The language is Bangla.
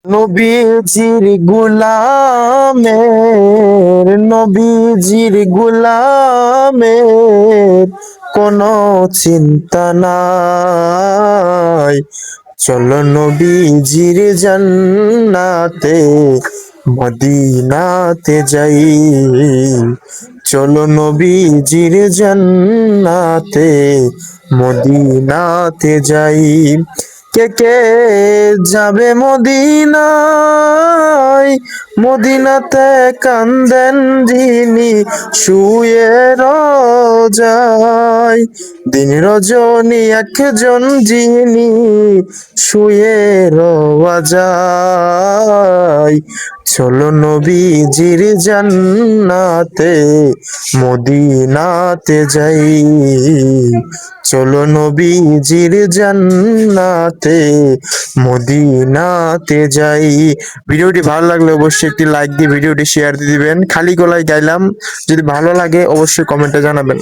নবীজির গুলামের কোনো চিন্তা নাই। চলো নবীজির জান্নাতে মদিনাতে যাই। চলো নবীজির জান্নাতে মদিনাতে যাই। কে কে যাবে মদিনায়? মদিনাতে কান্দেন যিনি শুয়ে রোজায়। দিন রজনী একজন যিনি শুয়ে রোয়া যায়। চলো নবীজির জান্নাতে মদিনাতে যাই। চলো নবীজির জান্নাতে মদিনাতে যাই। ভিডিওটি ভালো লাগলে অবশ্যই একটি লাইক দিয়ে ভিডিওটি শেয়ার দিয়ে দিবেন। খালি গলায় গাইলাম, যদি ভালো লাগে অবশ্যই কমেন্টে জানাবেন।